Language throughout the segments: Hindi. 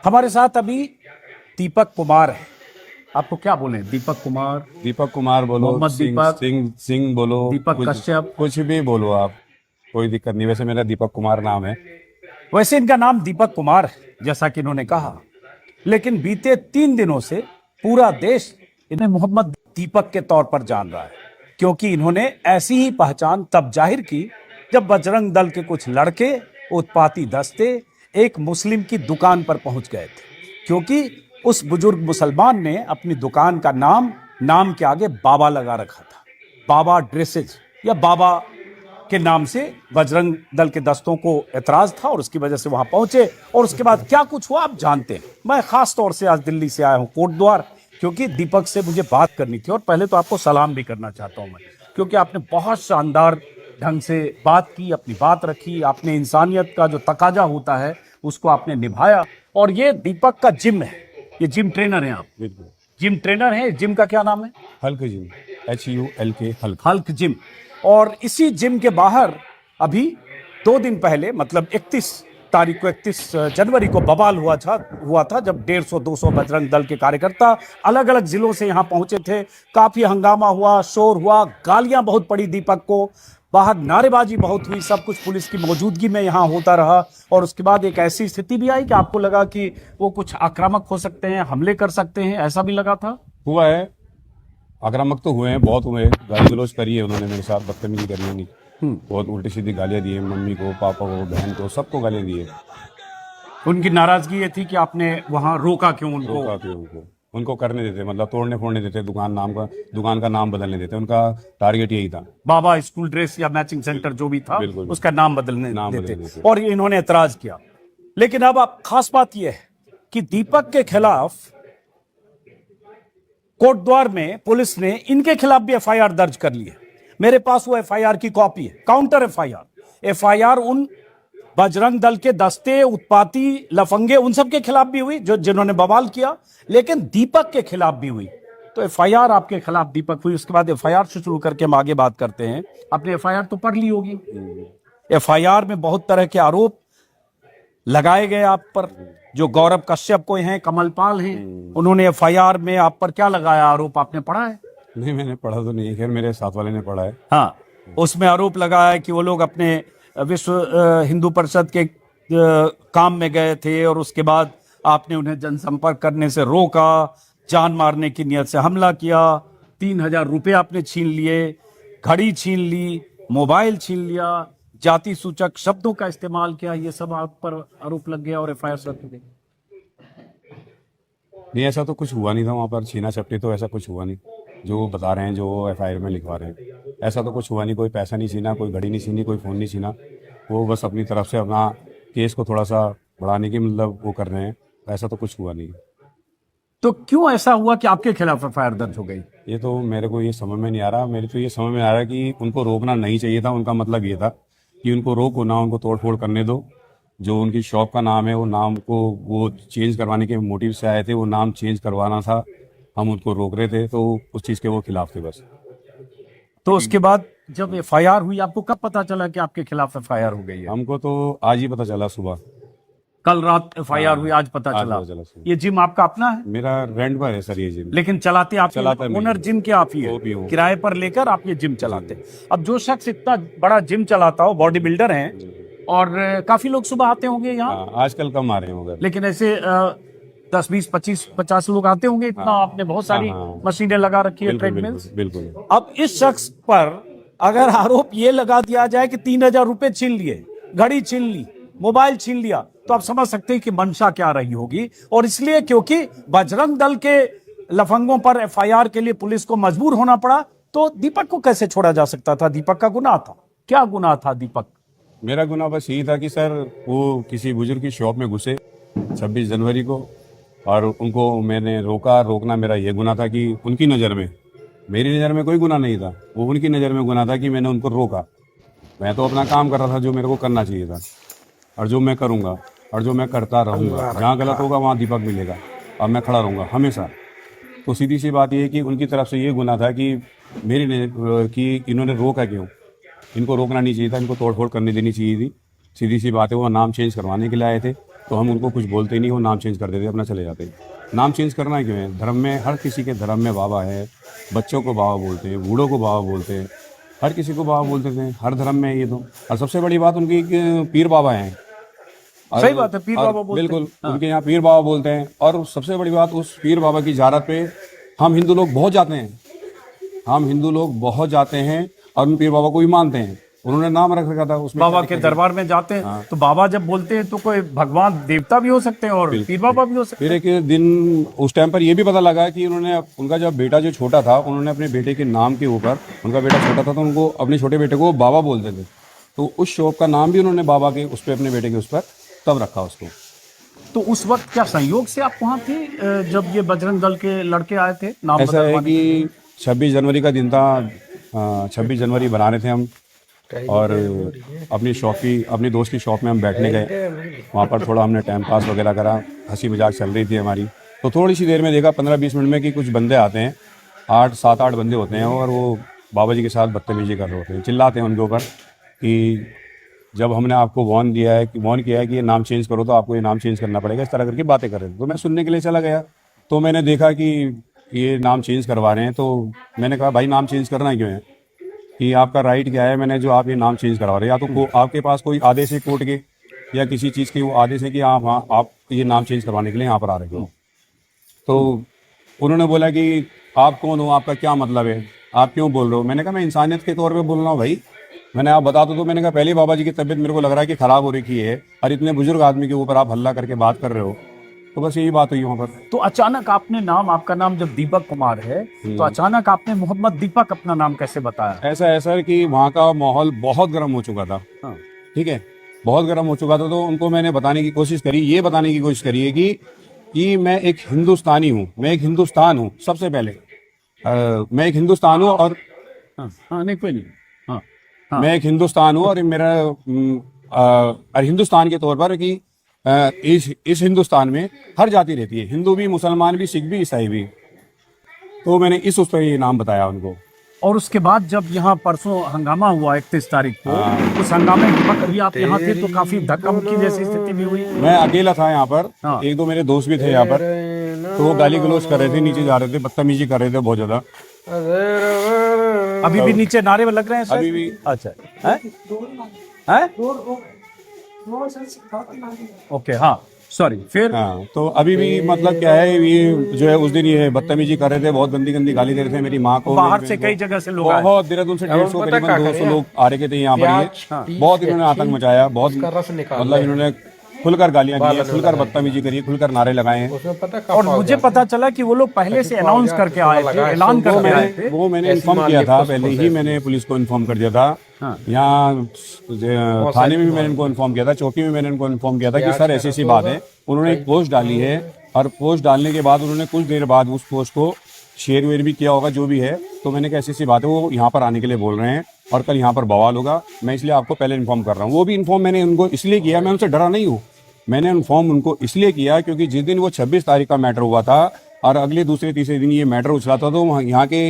हमारे साथ अभी दीपक कुमार है। आपको क्या बोले, दीपक कुमार बोलो, मोहम्मद सिंह दीपक, सिंह सिंह बोलो, दीपक कुछ कश्यप। कुछ भी बोलो आप, कोई दिक्कत नहीं। वैसे मेरा दीपक कुमार नाम है। वैसे इनका नाम दीपक कुमार है जैसा कि इन्होंने कहा, लेकिन बीते 3 दिनों से पूरा देश इन्हें मोहम्मद दीपक के तौर पर जान रहा है, क्योंकि इन्होंने ऐसी ही पहचान तब जाहिर की जब बजरंग दल के कुछ लड़के, उत्पाती दस्ते एक मुस्लिम की दुकान पर पहुंच गए थे, क्योंकि उस बुजुर्ग मुसलमान ने अपनी दुकान का नाम के आगे बाबा लगा रखा था। बाबा ड्रेसेज या बाबा के नाम से बजरंग दल के दस्तों को एतराज था और उसकी वजह से वहां पहुंचे। और उसके बाद क्या कुछ हुआ आप जानते हैं। मैं खास तौर से आज दिल्ली से आया हूं कोटद्वार, क्योंकि दीपक से मुझे बात करनी थी। और पहले तो आपको सलाम भी करना चाहता हूं मैं, क्योंकि आपने बहुत शानदार ढंग से बात की, अपनी बात रखी, आपने इंसानियत का जो तकाजा होता है उसको आपने निभाया। और ये दीपक का जिम है, ये जिम ट्रेनर हैं आप? बिल्कुल। जिम ट्रेनर है। जिम का क्या नाम है? Hulk gym, HULK, Hulk. Hulk gym. और इसी जिम के बाहर अभी 2 दिन पहले, मतलब 31 जनवरी को बवाल हुआ था जब 150-200 बजरंग दल के कार्यकर्ता अलग अलग जिलों से यहां पहुंचे थे। काफी हंगामा हुआ, शोर हुआ, गालियां बहुत पड़ी दीपक को, बाहर नारेबाजी बहुत हुई, सब कुछ पुलिस की मौजूदगी में यहां होता रहा। और उसके बाद एक ऐसी स्थिति भी आई कि आपको लगा कि वो कुछ आक्रामक हो सकते हैं, हमले कर सकते हैं, ऐसा भी लगा था? हुआ है, आक्रामक तो हुए हैं, बहुत हुए हैं। गाली गलौज करी है उन्होंने मेरे साथ, बदतमीजी करी है, नहीं बहुत उल्टी सीधी गालियां दी है। मम्मी को, पापा को, बहन को, सबको गालियां दी है। उनकी नाराजगी ये थी कि आपने वहां रोका क्यों उनको? रोका कि उनको करने देते, मतलब तोड़ने फोड़ने देते, दुकान का नाम बदलने देते। उनका टारगेट यही था। बाबा स्कूल ड्रेस या मैचिंग सेंटर जो भी था, बिल्कुल। उसका नाम बदलने नाम देते। बदलने देते। और ये इन्होंने एतराज किया। लेकिन अब आप खास बात यह है कि दीपक के खिलाफ कोटद्वार में पुलिस ने इनके खिलाफ भी FIR दर्ज कर ली है। मेरे पास वो FIR की कॉपी है, काउंटर FIR उन बजरंग दल के दस्ते, उत्पाती लफंगे, उन सब के खिलाफ भी हुई जिन्होंने बवाल किया, लेकिन दीपक के खिलाफ भी हुई। तो FIR आपके खिलाफ दीपक हुई, उसके बाद FIR से शुरू करके हम आगे बात करते हैं। आपने FIR तो पढ़ ली होगी। FIR में बहुत तरह के आरोप लगाए गए आप पर। जो गौरव कश्यप को हैं, कमलपाल हैं, उन्होंने FIR में आप पर क्या लगाया आरोप, आपने पढ़ा है? नहीं, मैंने पढ़ा तो नहीं है, खैर मेरे साथ वाले ने पढ़ा है। हाँ, उसमें आरोप लगाया है कि वो लोग अपने विश्व हिंदू परिषद के काम में गए थे और उसके बाद आपने उन्हें जनसंपर्क करने से रोका, जान मारने की नियत से हमला किया, 3000 रुपये आपने छीन लिए, घड़ी छीन ली, मोबाइल छीन लिया, जाति सूचक शब्दों का इस्तेमाल किया। ये सब आप पर आरोप लग गया और FIR दर्ज हो गई। नहीं, ऐसा तो कुछ हुआ नहीं था वहाँ पर, छीना झपटी तो ऐसा कुछ हुआ नहीं जो वो बता रहे हैं, जो वो FIR में लिखवा रहे हैं। ऐसा तो कुछ हुआ नहीं, कोई पैसा नहीं छीना, कोई घड़ी नहीं छीनी, कोई फ़ोन नहीं छीना। वो बस अपनी तरफ से अपना केस को थोड़ा सा बढ़ाने की मतलब वो कर रहे हैं। ऐसा तो कुछ हुआ नहीं। तो क्यों ऐसा हुआ कि आपके खिलाफ FIR दर्ज हो गई? ये तो मेरे को ये समझ में नहीं आ रहा। मेरे तो ये समझ में आ रहा है कि उनको रोकना नहीं चाहिए था। उनका मतलब ये था कि उनको रोको ना, उनको तोड़ फोड़ करने दो। जो उनकी शॉप का नाम है, वो नाम को वो चेंज करवाने के मोटिव से आए थे, वो नाम चेंज करवाना था। हम उनको रोक रहे थे, तो उस चीज़ के वो खिलाफ थे बस। तो उसके बाद जब FIR हुई, आपको कब पता चला कि आपके खिलाफ FIR हो गई है? हमको तो आज ही पता चला सुबह। कल रात FIR हुई, आज पता आज चला। पता चला सुबह। ये जिम आपका अपना है? मेरा रेंट पर है सर ये जिम। लेकिन चलाते आप? चलाता मैं ओनर ही। जिम के आप ही वो भी है, हूँ। किराए पर लेकर आप ये जिम चलाते। अब जो शख्स इतना बड़ा जिम चलाता हो, बॉडी बिल्डर हैं, और काफी लोग सुबह आते होंगे यहाँ, हाँ, आजकल कम आ रहे हैं मगर। लेकिन ऐसे 10, 20, 25, 50 लोग आते होंगे इतना? आपने बहुत सारी हाँ। मशीनें लगा रखी है, बिल्कुल ट्रेडमिल्स। बिल्कुल बिल्कुल। अब इस शख्स पर अगर आरोप ये लगा दिया जाए कि 3000 रुपए छीन लिए, घड़ी छीन ली, मोबाइल छीन लिया, तो आप समझ सकते हैं कि मंशा क्या रही होगी। और इसलिए क्योंकि बजरंग दल के लफंगों पर FIR के लिए पुलिस को मजबूर होना पड़ा, तो दीपक को कैसे छोड़ा जा सकता था? दीपक का गुनाह था। क्या गुनाह था दीपक? मेरा गुनाह बस यही था कि सर वो किसी बुजुर्ग की शॉप में घुसे 26 जनवरी को, और उनको मैंने रोकना मेरा ये गुनाह था कि उनकी नज़र में, मेरी नज़र में कोई गुनाह नहीं था, वो उनकी नज़र में गुनाह था कि मैंने उनको रोका। मैं तो अपना काम कर रहा था जो मेरे को करना चाहिए था, और जो मैं करूँगा और जो मैं करता रहूँगा। जहाँ गलत होगा वहाँ दीपक मिलेगा, और मैं खड़ा रहूँगा हमेशा। तो सीधी सी बात ये है कि उनकी तरफ से ये गुनाह था कि कि इन्होंने रोका क्यों। इनको रोकना नहीं चाहिए था, इनको तोड़ फोड़ करने देनी चाहिए थी। सीधी सी बात है, वो नाम चेंज करवाने के लिए आए थे। तो हम उनको कुछ बोलते नहीं, वो नाम चेंज कर देते, अपना चले जाते। नाम चेंज करना क्यों है? धर्म में हर किसी के धर्म में बाबा है, बच्चों को बाबा बोलते हैं, बूढ़ों को बाबा बोलते हैं, हर किसी को बाबा बोलते थे, हर धर्म में है ये तो। और सबसे बड़ी बात उनकी पीर बाबा हैं। सही बात है, पीर बाबा बोलते हैं। बिल्कुल, उनके यहाँ पीर बाबा बोलते हैं। और सबसे बड़ी बात, उस पीर बाबा की ज़ियारत पे हम हिंदू लोग बहुत जाते हैं, हम हिंदू लोग बहुत जाते हैं और उन पीर बाबा को भी मानते हैं। उन्होंने नाम रख रखा था उसमें, बाबा के दरबार में जाते हैं तो बाबा जब बोलते हैं तो कोई भगवान देवता भी हो सकते हैं और पीर बाबा भी हो सकते फिर एक दिन उस टाइम पर ये भी पता लगा कि उन्होंने, उनका जब बेटा जो छोटा था, उन्होंने अपने बेटे के नाम के ऊपर, उनका बेटा छोटा था तो उनको अपने छोटे बेटे को बाबा बोलते थे, तो उस शॉप का नाम भी उन्होंने बाबा के उस पर, अपने बेटे के उस पर तब रखा उसको। तो उस वक्त क्या संयोग से आप वहाँ थे जब ये बजरंग दल के लड़के आए थे नाम ऐसा है कि 26 जनवरी का दिन था, 26 जनवरी बना रहे थे हम, और अपनी शॉप की, अपनी दोस्त की शॉप में हम बैठने गए। वहाँ पर थोड़ा हमने टाइम पास वगैरह करा, हंसी मजाक चल रही थी हमारी। तो थोड़ी सी देर में देखा 15-20 मिनट में कि कुछ बंदे आते हैं, 7-8 बंदे होते हैं, और वो बाबा जी के साथ बदतमीजी कर रहे होते हैं, चिल्लाते हैं उनके ऊपर कि जब हमने आपको वार्न किया है कि ये नाम चेंज करो तो आपको ये नाम चेंज करना पड़ेगा, इस तरह करके बातें कर रहे थे। तो मैं सुनने के लिए चला गया, तो मैंने देखा कि ये नाम चेंज करवा रहे हैं। तो मैंने कहा भाई नाम चेंज करना क्यों है, कि आपका राइट क्या है, मैंने जो आप ये नाम चेंज करवा रहे हैं, या तो आपके पास कोई आदेश है कोर्ट के या किसी चीज़ के वो आदेश है कि आप ये नाम चेंज करवाने के लिए यहाँ पर आ रहे हो। तो उन्होंने बोला कि आप कौन हो, आपका क्या मतलब है, आप क्यों बोल रहे हो। मैंने कहा मैं इंसानियत के तौर पे बोल रहा हूँ भाई, मैंने आप बता दो। तो मैंने कहा पहले बाबा जी की तबीयत मेरे को लग रहा है कि ख़राब हो रखी है, और इतने बुजुर्ग आदमी के ऊपर आप हल्ला करके बात कर रहे हो। तो बस यही बात हुई वहाँ पर। तो अचानक आपने नाम, आपका नाम जब दीपक कुमार है तो अचानक आपने मोहम्मद दीपक अपना नाम कैसे बताया? ऐसा है सर कि वहाँ का माहौल बहुत गर्म हो चुका था, ठीक है, बहुत गर्म हो चुका था। तो उनको मैंने बताने की कोशिश करी, ये बताने की कोशिश करी है कि मैं एक हिंदुस्तानी हूँ, मैं एक हिंदुस्तान हूँ। सबसे पहले मैं एक हिंदुस्तान हूँ, और नहीं कोई नहीं, मैं एक हिंदुस्तान हूँ, और मेरा और हिंदुस्तान के तौर पर कि इस हिंदुस्तान में हर जाति रहती है, हिंदू भी, मुसलमान भी, सिख भी, ईसाई भी। तो मैंने उस पर ये नाम बताया उनको। और उसके बाद जब यहाँ परसों हंगामा हुआ 31 तारीख को, उस हंगामे के वक्त भी आप यहाँ थे तो काफी धक्का मुक्की जैसी स्थिति भी हुई। मैं अकेला था यहाँ पर, एक दो मेरे दोस्त भी थे यहाँ पर, तो वो गाली गलौज कर रहे थे, नीचे जा रहे थे, बदतमीजी कर रहे थे बहुत ज्यादा। अभी भी नीचे नारे लग रहे हैं अभी भी। अच्छा है ओके, हाँ सॉरी, फिर हाँ, तो अभी भी मतलब क्या है, ये जो है उस दिन ये बदतमीजी कर रहे थे, बहुत गंदी गंदी गाली दे रहे थे मेरी माँ को। बाहर से कई जगह से लोग आए, बहुत देहरादून से 150 करीबन 200 लोग आ रहे थे यहाँ पर। ये बहुत इन्होंने आतंक मचाया, बहुत मतलब इन्होंने खुलकर गालियां दी, खुलकर बदतमीजी करी, खुलकर नारे लगाए हैं। और मुझे पता चला कि वो लोग पहले से अनाउंस करके आए थे, ऐलान करके आए थे। वो मैंने इन्फॉर्म किया था, पहले ही मैंने पुलिस को इन्फॉर्म कर दिया था। यहाँ थाने में भी मैंने इनको इन्फॉर्म किया था, चौकी में मैंने इनको इन्फॉर्म किया था कि सर ऐसी बात है। उन्होंने एक पोस्ट डाली है, और पोस्ट डालने के बाद उन्होंने कुछ देर बाद उस पोस्ट को शेयर वेयर भी किया होगा, जो भी है। तो मैंने कहा ऐसी बात है, वो यहाँ पर आने के लिए बोल रहे हैं और कल यहाँ पर बवाल होगा, मैं इसलिए आपको पहले इन्फॉर्म कर रहा हूँ। वो भी इन्फॉर्म मैंने उनको इसलिए किया, मैं उनसे डरा नहीं हूँ, मैंने इन्फॉर्म उनको इसलिए किया क्योंकि जिस दिन वो 26 तारीख का मैटर हुआ था और अगले दूसरे तीसरे दिन ये मैटर उछला था, तो यहाँ के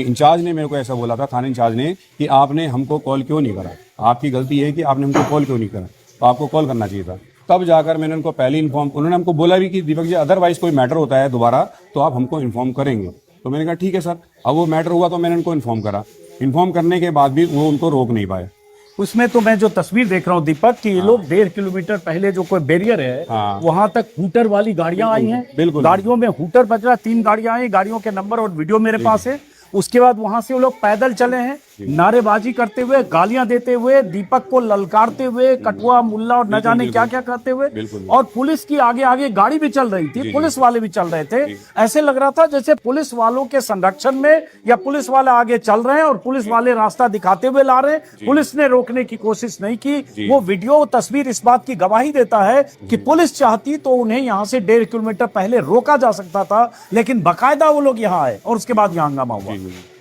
इंचार्ज ने मेरे को ऐसा बोला था, थाना इंचार्ज ने, कि आपने हमको कॉल क्यों नहीं करा, आपकी गलती है कि आपने हमको कॉल क्यों नहीं करा, तो आपको कॉल करना चाहिए था। तब जाकर मैंने उनको पहले इन्फॉर्म, उन्होंने हमको बोला भी कि दीपक जी अदरवाइज कोई मैटर होता है दोबारा तो आप हमको इन्फॉर्म करेंगे। तो मैंने कहा ठीक है सर। अब वो मैटर हुआ तो मैंने उनको इन्फॉर्म करा, इन्फॉर्म करने के बाद भी वो उनको रोक नहीं पाए। उसमें तो मैं जो तस्वीर देख रहा हूँ दीपक कि ये लोग 1.5 किलोमीटर पहले जो कोई बैरियर है वहां तक हूटर वाली गाड़ियां आई हैं, बिल्कुल गाड़ियों में हूटर बज रहा, 3 गाड़ियां आई, गाड़ियों के नंबर और वीडियो मेरे पास है। उसके बाद वहां से वो लोग पैदल चले हैं, नारेबाजी करते हुए, गालियां देते हुए, दीपक को ललकारते हुए, कटुआ मुल्ला और न जाने क्या क्या कहते हुए, और पुलिस की आगे आगे गाड़ी भी चल रही थी, पुलिस वाले भी चल रहे थे। ऐसे लग रहा था जैसे पुलिस वालों के संरक्षण में या पुलिस वाले आगे चल रहे हैं और पुलिस वाले रास्ता दिखाते हुए ला रहे हैं। पुलिस ने रोकने की कोशिश नहीं की। वो वीडियो तस्वीर इस बात की गवाही देता है कि पुलिस चाहती तो उन्हें यहाँ से 1.5 किलोमीटर पहले रोका जा सकता था, लेकिन बाकायदा वो लोग यहाँ आए और उसके बाद यहाँ हंगामा हुआ।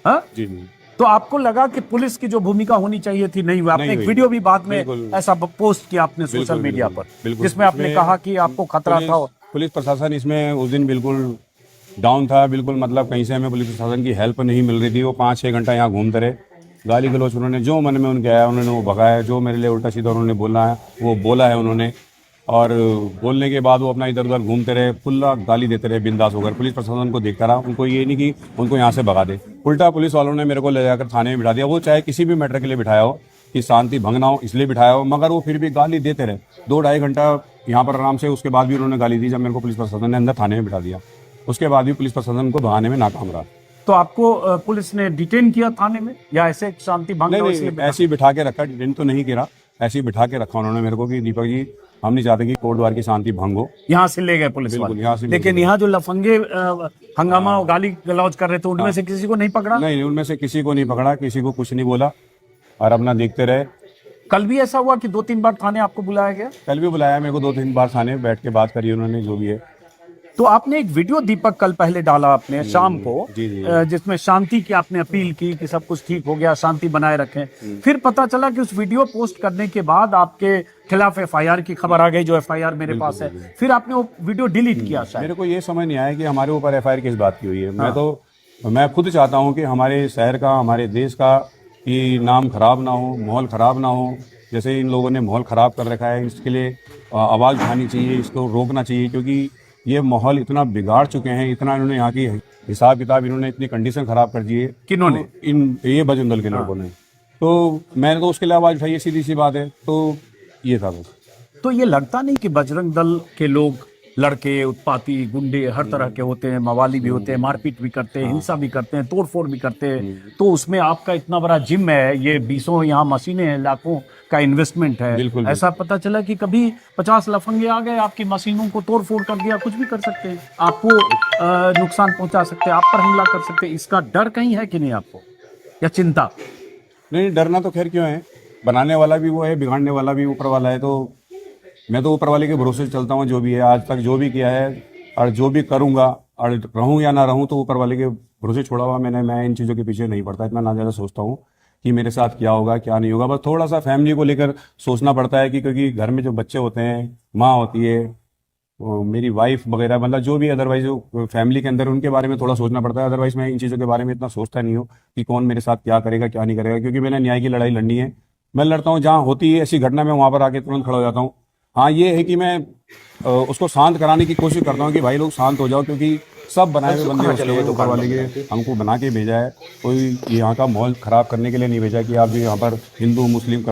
हाँ? तो आपको लगा कि पुलिस की जो भूमिका होनी चाहिए थी नहीं हुई। आपने एक वीडियो भी बाद में ऐसा पोस्ट किया आपने सोशल मीडिया पर, जिसमें आपने कहा कि आपको खतरा था। पुलिस प्रशासन इसमें उस दिन बिल्कुल डाउन था, बिल्कुल मतलब कहीं से हमें पुलिस प्रशासन की हेल्प नहीं मिल रही थी। वो 5-6 घंटा यहाँ घूमते रहे, गाली गलौज उन्होंने जो मन में उनके आया उन्होंने वो भगाया, जो मेरे लिए उल्टा सीधा उन्होंने बोला है वो बोला है उन्होंने। और बोलने के बाद वो अपना इधर उधर घूमते रहे, खुला गाली देते रहे बिंदास होकर। पुलिस प्रशासन को देखता रहा, उनको ये नहीं कि उनको यहाँ से भगा दे। उल्टा पुलिस वालों ने मेरे को ले जाकर थाने में बिठा दिया। वो चाहे किसी भी मैटर के लिए बिठाया हो, कि शांति भंग ना हो इसलिए बिठाया हो, मगर वो फिर भी गाली देते रहे 2-2.5 घंटा यहाँ पर आराम से। उसके बाद भी उन्होंने गाली दी। जब मेरे को पुलिस प्रशासन ने अंदर थाने में बिठा दिया, उसके बाद भी पुलिस प्रशासन को भगाने में नाकाम रहा। तो आपको पुलिस ने डिटेन किया थाने में या ऐसे शांति भंग हो इसलिए नहीं, ऐसे ही बिठा के रखा, डिटेन तो नहीं किया, ऐसे ही बिठा के रखा उन्होंने मेरे को कि दीपक जी हम नहीं चाहते कि कोर्ट द्वार की शांति भंग हो। यहाँ से ले गए पुलिस बिल्कुल, वाले? यहाँ से ले लेकिन गए। यहाँ जो लफंगे हंगामा और गाली गलौज कर रहे थे उनमें से किसी को नहीं पकड़ा? नहीं, उनमें से किसी को नहीं पकड़ा, किसी को कुछ नहीं बोला और अपना देखते रहे। कल भी ऐसा हुआ कि 2-3 बार थाने आपको बुलाया गया? कल भी बुलाया मेरे को 2-3 बार, थाने में बैठ के बात करी उन्होंने, जो भी है। तो आपने एक वीडियो दीपक कल पहले डाला आपने शाम को, जी, जी। जिसमें शांति की आपने अपील की कि सब कुछ ठीक हो गया, शांति बनाए रखें। फिर पता चला कि उस वीडियो पोस्ट करने के बाद आपके खिलाफ एफआईआर की खबर आ गई, जो एफआईआर मेरे पास है। फिर आपने वो वीडियो डिलीट किया शायद। मेरे को ये समझ नहीं आया कि हमारे ऊपर एफआईआर किस बात की हुई है। मैं खुद चाहता हूँ कि हमारे शहर का, हमारे देश का कि नाम खराब ना हो, माहौल खराब ना हो। जैसे इन लोगों ने माहौल खराब कर रखा है, इसके लिए आवाज़ उठानी चाहिए, इसको रोकना चाहिए, क्योंकि ये माहौल इतना बिगाड़ चुके हैं, इतना इन्होंने यहाँ की हिसाब किताब, इन्होंने इतनी कंडीशन खराब कर दी है। किन्होंने? ये बजरंग दल के लोगों ने। तो मैंने तो उसके लिए आवाज़ उठाई है, सीधी सी बात है। तो ये था बस। तो ये लगता नहीं कि बजरंग दल के लोग, लड़के, उत्पाती, गुंडे हर तरह के होते हैं, मवाली भी होते हैं, मारपीट भी करते हैं, हिंसा भी करते हैं, तोड़फोड़ भी करते हैं। तो उसमें आपका इतना बड़ा जिम है, ये 20 यहाँ मशीनें हैं, लाखों का इन्वेस्टमेंट है। बिल्कुल। ऐसा पता चला कि कभी 50 लफंगे आ गए, आपकी मशीनों को तोड़फोड़ कर दिया, कुछ भी कर सकते हैं, आपको नुकसान पहुंचा सकते हैं, आप पर हमला कर सकते हैं। इसका डर कहीं है कि नहीं आपको, या चिंता? नहीं, डरना तो खैर क्यों है, बनाने वाला भी वो है, बिगाड़ने वाला भी ऊपर वाला है। तो मैं तो ऊपर वाले के भरोसे से चलता हूँ। जो भी है आज तक, जो भी किया है और जो भी करूँगा, और रहूँ या ना रहूँ, तो ऊपर वाले के भरोसे छोड़ा हुआ मैं इन चीज़ों के पीछे नहीं पड़ता। इतना ना ज़्यादा सोचता हूँ कि मेरे साथ क्या होगा क्या नहीं होगा। बस थोड़ा सा फैमिली को लेकर सोचना पड़ता है कि क्योंकि घर में जो बच्चे होते हैं, माँ होती है, मेरी वाइफ वगैरह, मतलब जो भी अदरवाइज जो फैमिली के अंदर, उनके बारे में थोड़ा सोचना पड़ता है। अदरवाइज मैं इन चीज़ों के बारे में इतना सोचता नहीं हूँ कि कौन मेरे साथ क्या करेगा क्या नहीं करेगा, क्योंकि मैंने न्याय की लड़ाई लड़नी है। मैं लड़ता हूँ, जहाँ होती है ऐसी घटना, मैं वहाँ पर आके तुरंत खड़ा हो जाता हूँ। हाँ, ये है कि मैं उसको शांत कराने की कोशिश करता हूँ कि भाई लोग शांत हो जाओ, क्योंकि सब बनाए हुए बंदे होते हैं, ऊपर वाले के हमको बना के भेजा है। कोई यहाँ का माहौल खराब करने के लिए नहीं भेजा कि आप भी यहाँ पर हिंदू मुस्लिम